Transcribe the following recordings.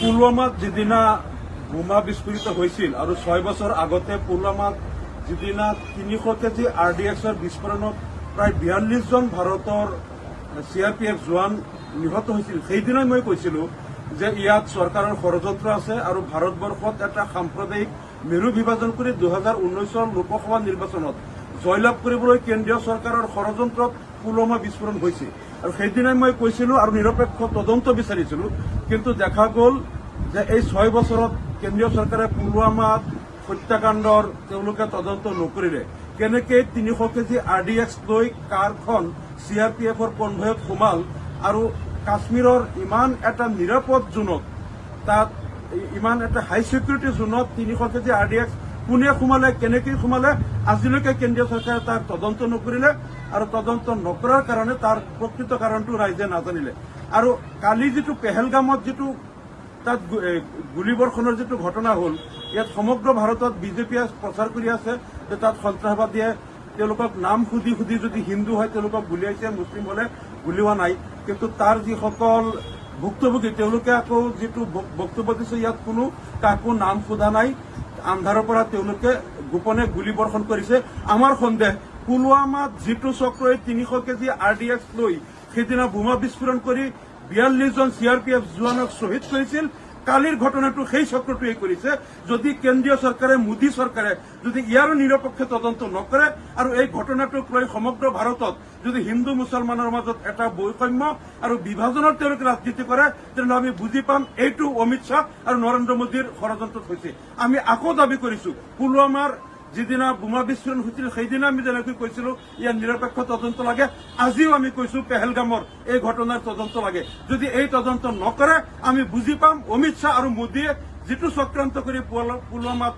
পুলৱামাত যিদিনা বোমা বিস্ফোৰিত হৈছিল আৰু 6 বছৰ আগতে পুলৱামাত যিদিনা 300 কেজি RDXৰ বিস্ফোৰণত প্ৰায় 42 জন ভাৰতৰ CRPF জোৱান নিহত হৈছিল। সেইদিনাই মই কৈছিলো যে ইয়াত চৰকাৰৰ ষড়যন্ত্ৰ আছে আৰু ভাৰতবৰ্ষত এটা সাম্প্ৰদায়িক মেৰু বিভাজন কৰি 2019 লোকসভা নিৰ্বাচনত জয়লাভ কৰিবলৈ কেন্দ্ৰীয় চৰকাৰৰ ষড়যন্ত্ৰত পুলৱামা বিস্ফোৰণ হৈছিল। আৰু সেইদিনাই মই কৈছিলো আৰু নিৰপেক্ষ তদন্ত বিচাৰিছিলো, কিন্তু দেখা গ'ল যে এই 6 বছৰত কেন্দ্ৰীয় চৰকাৰে পুলৱামাত হত্যাকাণ্ডৰ তেওঁলোকে তদন্ত নকৰিলে। কেনেকৈ 300 কেজি RDX লৈ কাৰখন CRPFৰ কনভয়ত সোমাল আৰু কাশ্মীৰৰ ইমান এটা নিৰাপদ জোনত, তাত ইমান এটা হাই ছিকিউৰিটি জোনত 300 কেজি RDX কোনে সোমালে, কেনেকৈ সোমালে, আজিলৈকে কেন্দ্ৰীয় চৰকাৰে তাৰ তদন্ত নকৰিলে আৰু তদন্ত নকৰাৰ কাৰণে তাৰ প্ৰকৃত কাৰণটো ৰাইজে নাজানিলে। আৰু কালি যিটো পেহেলগামত যিটো তাত গুলীবৰ্ষণৰ যিটো ঘটনা হ'ল, ইয়াত সমগ্ৰ ভাৰতত বিজেপিয়ে প্ৰচাৰ কৰি আছে যে তাত সন্ত্ৰাসবাদীয়ে তেওঁলোকক নাম সুধি সুধি যদি হিন্দু হয় তেওঁলোকক গুলিয়াইছে, মুছলিম হলে গুলিওৱা নাই। কিন্তু তাৰ যিসকল ভুক্তভোগী তেওঁলোকে আকৌ যিটো বক্তব্য দিছে, ইয়াত কোনো কাকো নাম সোধা নাই, আন্ধাৰৰ পৰা তেওঁলোকে গোপনে গুলীবৰ্ষণ কৰিছে। আমাৰ সন্দেহ পুলৱামাত যিটো চক্ৰই 300 কেজি RDX লৈ সেইদিনা বোমা বিস্ফোৰণ কৰি 42 জন CRPF জোৱানক শ্বহীদ কৰিছিল, কালিৰ ঘটনাটো সেই চক্ৰটোৱে কৰিছে। যদি কেন্দ্ৰীয় চৰকাৰে, মোদী চৰকাৰে যদি ইয়াৰো নিৰপেক্ষ তদন্ত নকৰে আৰু এই ঘটনাটোক লৈ সমগ্ৰ ভাৰতত যদি হিন্দু মুছলমানৰ মাজত এটা বৈষম্য আৰু বিভাজনৰ তেওঁলোকে ৰাজনীতি কৰে, তেনেহ'লে আমি বুজি পাম এইটো অমিত শ্বাহ আৰু নৰেন্দ্ৰ মোদীৰ ষড়যন্ত্ৰত হৈছে। আমি আকৌ দাবী কৰিছো, পুলৱামাৰ যিদিনা বোমা বিস্ফোৰণ হৈছিল সেইদিনা আমি যেনেকৈ কৈছিলো ইয়াৰ নিৰপেক্ষ তদন্ত লাগে, আজিও আমি কৈছো পেহেলগামৰ এই ঘটনাৰ তদন্ত লাগে। যদি এই তদন্ত নকৰে আমি বুজি পাম অমিত শ্বাহ আৰু মোদীয়ে যিটো চক্ৰান্ত কৰি পুলৱামাত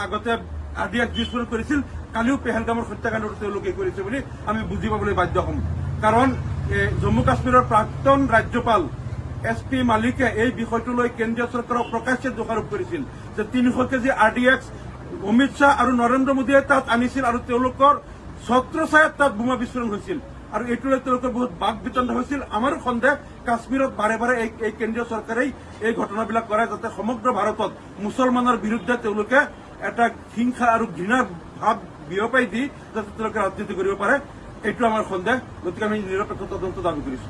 আগতে RDX বিস্ফোৰণ কৰিছিল, কালিও পেহেলগামৰ হত্যাকাণ্ডটো তেওঁলোকে কৰিছে বুলি আমি বুজি পাবলৈ বাধ্য হ'ম। কাৰণ জম্মু কাশ্মীৰৰ প্ৰাক্তন ৰাজ্যপাল SP মালিকে এই বিষয়টো লৈ কেন্দ্ৰীয় চৰকাৰক প্ৰকাশ্যে দোষাৰোপ কৰিছিল যে 300 কেজি RDX অমিত শ্বাহ আৰু নৰেন্দ্ৰ মোদীয়ে তাত আনিছিল আৰু তেওঁলোকৰ ছত্ৰছায়াত তাত বোমা বিস্ফোৰণ হৈছিল আৰু এইটোলৈ তেওঁলোকৰ বহুত বাক বিতণ্ড হৈছিল। আমাৰো সন্দেহ কাশ্মীৰত বাৰে বাৰে এই কেন্দ্ৰীয় চৰকাৰেই এই ঘটনাবিলাক কৰে, যাতে সমগ্ৰ ভাৰতত মুছলমানৰ বিৰুদ্ধে তেওঁলোকে এটা হিংসা আৰু ঘৃণাৰ ভাৱ বিয়পাই দি যাতে তেওঁলোকে ৰাজনীতি কৰিব পাৰে, এইটো আমাৰ সন্দেহ। গতিকে আমি নিৰপেক্ষ তদন্ত দাবী কৰিছো।